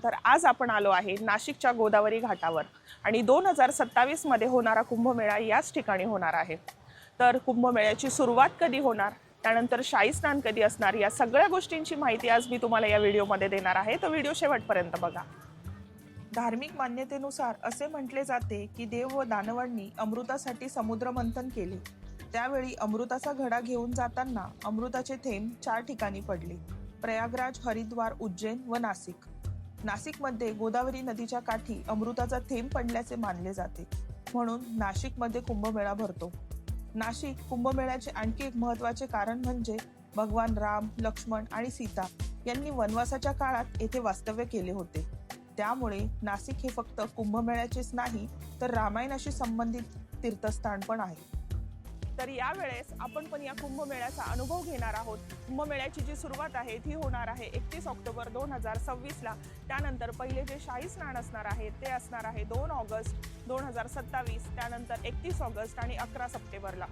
तर आज आपण आलो आहे नाशिकच्या गोदावरी घाटावर आणि 2027 मध्ये होणारा कुंभमेळा याच ठिकाणी होणार आहे। तर कुंभमेळ्याची सुरुवात कधी होणार, त्यानंतर शाही स्नान कधी असणार, या सगळ्या गोष्टींची माहिती आज मी तुम्हाला या व्हिडिओमध्ये देणार आहे। तो व्हिडिओ शेवटपर्यंत बघा। धार्मिक मान्यतेनुसार असे म्हटले जाते की देव व दानवांनी अमृतासाठी समुद्र मंथन केले। त्यावेळी अमृताचा घडा घेऊन जाताना अमृताचे थेंब 4 ठिकाणी पडले: प्रयागराज, हरिद्वार, उज्जैन व नाशिक। नाशिकमध्ये गोदावरी नदीच्या काठी अमृताचा थेंब पडल्याचे मानले जाते, म्हणून नाशिकमध्ये कुंभमेळा भरतो। नाशिक कुंभमेळ्याचे आणखी एक महत्त्वाचे कारण म्हणजे भगवान राम, लक्ष्मण आणि सीता यांनी वनवासाच्या काळात येथे वास्तव्य केले होते। त्यामुळे नाशिक हे फक्त कुंभमेळ्याचेच नाही तर रामायणाशी संबंधित तीर्थस्थान पण आहे। तर यावेळेस आपण पण या कुंभमेळ्याचा अनुभव घेणार आहोत। कुंभमेळ्याची जी सुरुवात आहे ती होणार आहे 31 ऑक्टोबर 2026 ला। त्यानंतर पहिले जे शाही स्नान असणार आहे ते असणार आहे 2 ऑगस्ट 2027, त्यानंतर 31 ऑगस्ट आणि 11 सप्टेंबरला।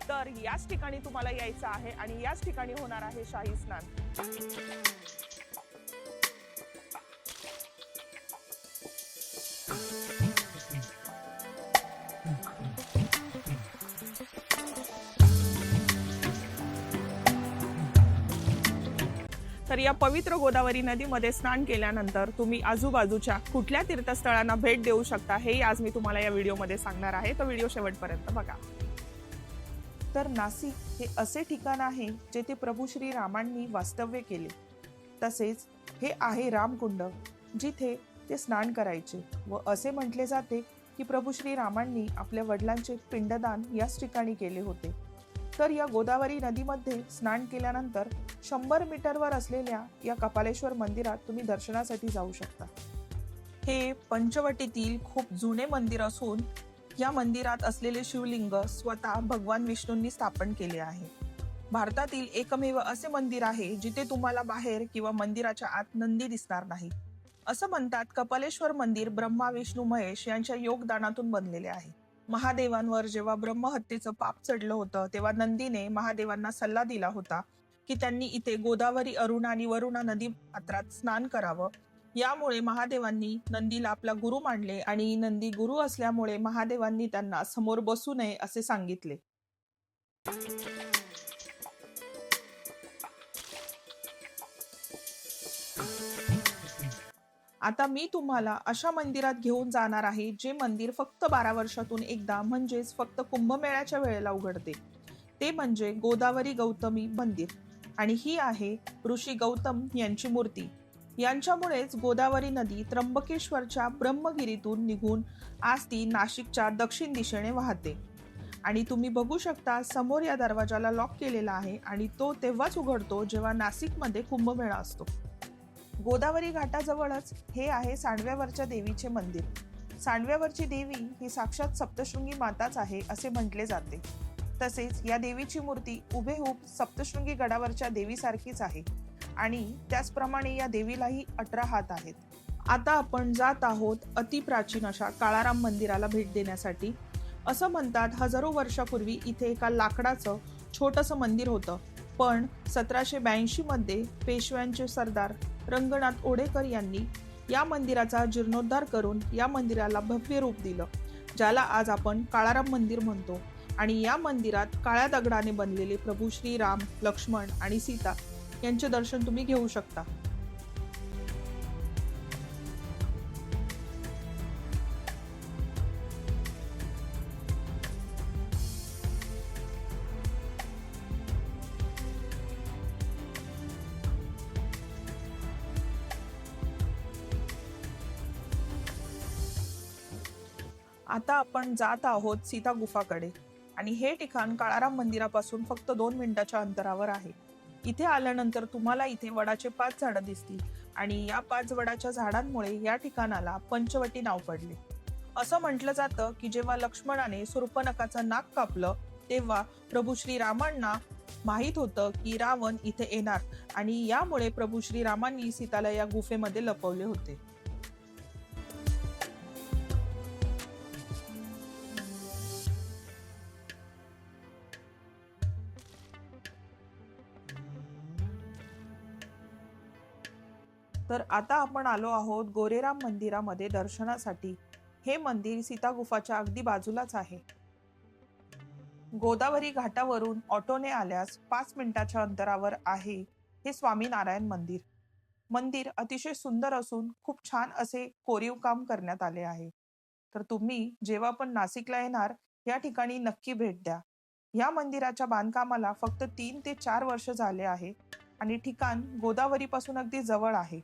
तर याच ठिकाणी तुम्हाला यायचं आहे आणि याच ठिकाणी होणार आहे शाही स्नान। तर या पवित्र गोदावरी नदीमध्ये स्नान केल्यानंतर तुम्ही आजूबाजूच्या कुठल्या तीर्थस्थळांना भेट देऊ शकता हे आज मी तुम्हाला या व्हिडिओमध्ये सांगणार आहे। तो व्हिडिओ शेवटपर्यंत बघा। तर नाशिक हे असे ठिकाण आहे जेथे प्रभू श्री रामांनी वास्तव्य केले। तसेच हे आहे रामकुंड, जिथे ते स्नान करायचे व असे म्हटले जाते की प्रभू श्री रामांनी आपल्या वडिलांचे पिंडदान याच ठिकाणी केले होते। तर या गोदावरी नदीमध्ये स्नान केल्यानंतर 100 मीटरवर असलेल्या या कपालेश्वर मंदिरात तुम्ही दर्शनासाठी जाऊ शकता। हे पंचवटीतील खूप जुने मंदिर असून या मंदिरात असलेले शिवलिंग स्वतः भगवान विष्णूंनी स्थापन केले आहे। भारतातील एकमेव असे मंदिर आहे जिथे तुम्हाला बाहेर किंवा मंदिराच्या आत नंदी दिसणार नाही। असं म्हणतात कपालेश्वर मंदिर ब्रह्मा, विष्णू, महेश यांच्या योगदानातून बनलेले आहे। महादेवांवर जेव्हा ब्रह्महत्येचं पाप चढलं होतं तेव्हा नंदीने महादेवांना सल्ला दिला होता की त्यांनी इथे गोदावरी, अरुणा आणि वरुणा नदी पात्रात स्नान करावं। यामुळे महादेवांनी नंदीला आपला गुरु मानले आणि नंदी गुरु असल्यामुळे महादेवांनी त्यांना समोर बसू नये असे सांगितले। आता मी तुम्हाला अशा मंदिरात घेऊन जाणार आहे जे मंदिर फक्त 12 वर्षातून एकदा म्हणजेच फक्त कुंभमेळ्याच्या वेळेला उघडते। ते म्हणजे गोदावरी गौतमी मंदिर आणि ही आहे ऋषी गौतम यांची मूर्ती। यांच्यामुळेच गोदावरी नदी त्र्यंबकेश्वरच्या ब्रह्मगिरीतून निघून आज ती नाशिकच्या दक्षिण दिशेने वाहते। आणि तुम्ही बघू शकता समोर या दरवाजाला लॉक केलेला आहे आणि तो तेव्हाच उघडतो जेव्हा नाशिकमध्ये कुंभमेळा असतो। गोदावरी घाटाजवळच हे आहे सांडव्यावरच्या देवीचे मंदिर। सांडव्यावरची देवी ही साक्षात सप्तशृंगी माताच आहे असे म्हटले जाते। तसेच या देवीची मूर्ती उभेहूब सप्तशृंगी गडावरच्या देवीसारखीच आहे आणि त्याचप्रमाणे या देवीलाही 18 हात आहेत। आता आपण जात आहोत अतिप्राचीन अशा काळाराम मंदिराला भेट देण्यासाठी। असं म्हणतात हजारो वर्षापूर्वी इथे एका लाकडाचं छोटंसं मंदिर होतं, पण 1782 मध्ये पेशव्यांचे सरदार रंगनाथ ओढेकर यांनी या मंदिराचा जीर्णोद्धार करून या मंदिराला भव्य रूप दिलं, ज्याला आज आपण काळाराम मंदिर म्हणतो। आणि या मंदिरात काळ्या दगडाने बनलेले प्रभू श्री राम, लक्ष्मण आणि सीता यांचे दर्शन तुम्ही घेऊ शकता। आता आपण जात आहोत सीता गुफाकडे आणि हे ठिकाण काळाराम मंदिरापासून फक्त 2 मिनिटाच्या अंतरावर आहे। इथे आल्यानंतर तुम्हाला इथे वडाचे 5 झाडं दिसतील आणि या 5 वडाच्या झाडांमुळे या ठिकाणाला पंचवटी नाव पडले। असं म्हटलं जातं की जेव्हा लक्ष्मणाने शूर्पणखाचं नाक कापलं तेव्हा प्रभू श्री रामांना माहित होतं की रावण इथे येणार आणि यामुळे प्रभू श्री रामांनी सीताला या गुफेमध्ये लपवले होते। तर आता आपण आलो आहोत गोरेराम मंदिरामध्ये दर्शनासाठी. हे मंदिर सीता गुफाच्या अगदी बाजूलाच आहे. गोदावरी घाटावरून ऑटोने आल्यास 5 मिनिटाच्या अंतरावर आहे हे स्वामीनारायण मंदिर. मंदिर अतिशय सुंदर असून खूप छान असे कोरीव काम करण्यात आले आहे. तर तुम्ही जेव्हा पण नाशिकला येणार या ठिकाणी नक्की भेट द्या. या मंदिराच्या बांधकामाला फक्त 3 ते 4 वर्ष झाले आहे आणि ठिकाण गोदावरीपासून अगदी जवळ आहे.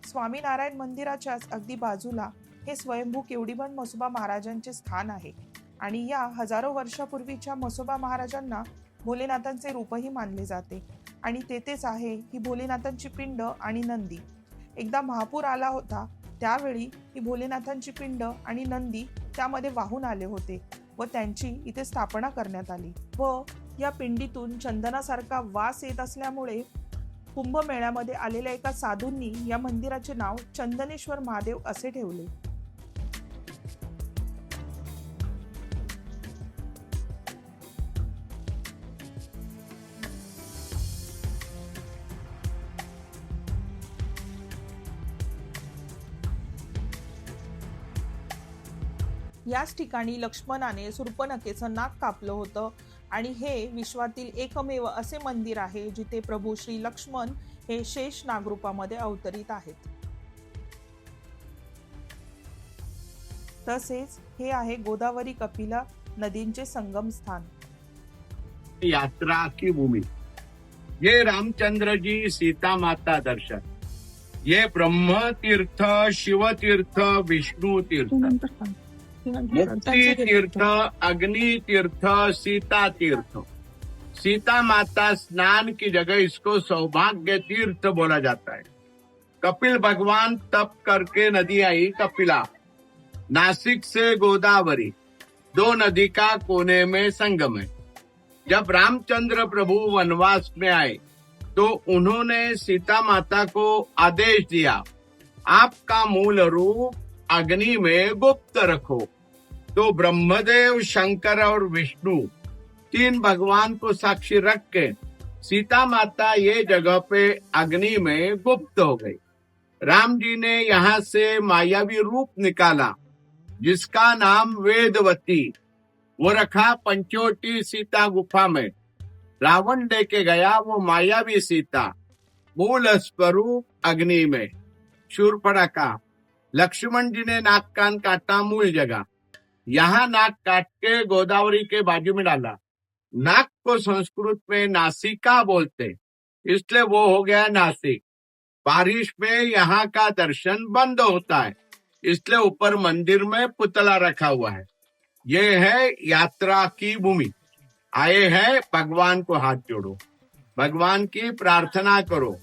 स्वामीनारायण मंदिराच्याच अगदी बाजूला हे स्वयंभू केवडीबन म्हसोबा महाराजांचे स्थान आहे आणि या हजारो वर्षापूर्वीच्या म्हसोबा महाराजांना भोलेनाथांचे रूपही मानले जाते आणि तेथेच आहे ही भोलेनाथांची पिंड आणि नंदी. एकदा महापूर आला होता त्यावेळी ही भोलेनाथांची पिंड आणि नंदी त्यामध्ये वाहून आले होते व त्यांची इथे स्थापना करण्यात आली व या पिंडीतून चंदनासारखा वास येत असल्यामुळे कुंभमेळ्यामध्ये आलेल्या एका साधूंनी या मंदिराचे नाव चंदनेश्वर महादेव असे ठेवले. याच ठिकाणी लक्ष्मणाने शूर्पणखेचं नाक कापलं होतं आणि हे विश्वातील एकमेव असे मंदिर आहे जिथे प्रभू श्री लक्ष्मण हे शेष नागरूपामध्ये अवतरित आहेत. तसेच हे आहे गोदावरी कपिला नदींचे संगम स्थान. यात्रा की भूमि, ये रामचंद्र जी सीता माता दर्शन, ये ब्रह्म तीर्थ, शिव तीर्थ, विष्णु तीर्थ, मुक्ति तीर्थ, अग्नि तीर्थ, सीता तीर्थ. सीता माता स्नान की जगह इसको सौभाग्य तीर्थ बोला जाता है. कपिल भगवान तप करके नदी आई कपिला. नासिक से गोदावरी, 2 नदी का कोने में संगम है. जब रामचंद्र प्रभु वनवास में आए तो उन्होंने सीता माता को आदेश दिया, आपका मूल रूप अग्नि में गुप्त रखो. तो ब्रह्मदेव, शंकर और विष्णु 3 भगवान को साक्षी रख के सीता माता ये जगह पे अग्नि में गुप्त हो गई. राम जी ने यहाँ से मायावी रूप निकाला जिसका नाम वेदवती, वो रखा पंचोटी सीता गुफा में. रावण लेके गया वो मायावी सीता, मूल स्वरूप अग्नि में. शूर्पणखा, लक्ष्मण जी ने नाक कान काटा मूल जगह, यहाँ नाक काट के गोदावरी के बाजू में डाला. नाक को संस्कृत में नासिका बोलते, इसलिए वो हो गया नासिक. बारिश में यहाँ का दर्शन बंद होता है, इसलिए ऊपर मंदिर में पुतला रखा हुआ है. ये है यात्रा की भूमि. आए हैं, भगवान को हाथ जोड़ो, भगवान की प्रार्थना करो.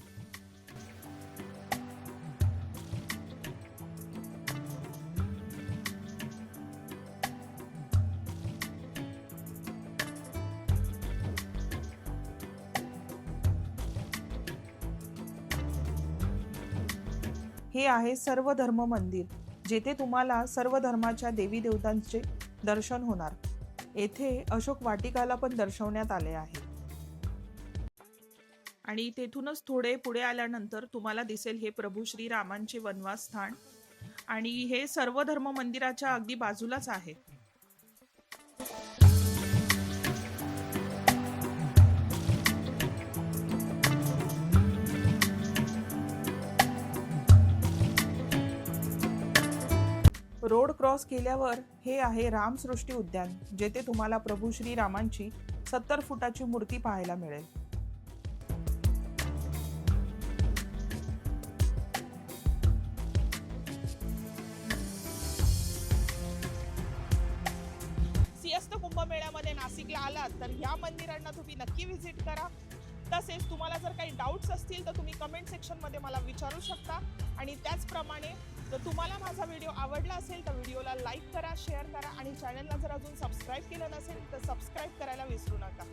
हे आहे सर्व धर्म मंदिर जेथे तुम्हाला सर्व धर्माच्या देवी देवतांचे दर्शन होणार. येथे अशोक वाटिकाला पण दर्शवण्यात आले आहे आणि तेथूनच थोडे पुढे आल्यानंतर तुम्हाला दिसेल हे प्रभू श्री रामांचे वनवास स्थान आणि हे सर्व धर्म मंदिराच्या अगदी बाजूलाच आहे. रोड क्रॉस केल्यावर हे आहे रामसृष्टी उद्यान जेथे तुम्हाला प्रभू श्री रामांची 70 फुटाची मूर्ती पाहायला मिळेल. सिंहस्थ कुंभमेळ्यामध्ये नाशिकला आलात तर या मंदिरांना तुम्ही नक्की व्हिजिट करा. तसेच तुम्हाला जर काही डाऊट्स असतील तर तुम्ही कमेंट सेक्शनमध्ये मला विचारू शकता आणि त्याचप्रमाणे जर तुम्हाला माझा व्हिडिओ आवडला असेल तर व्हिडिओला लाईक करा, शेअर करा आणि चॅनलला जर अजून सबस्क्राईब केलं नसेल तर सबस्क्राईब करायला विसरू नका.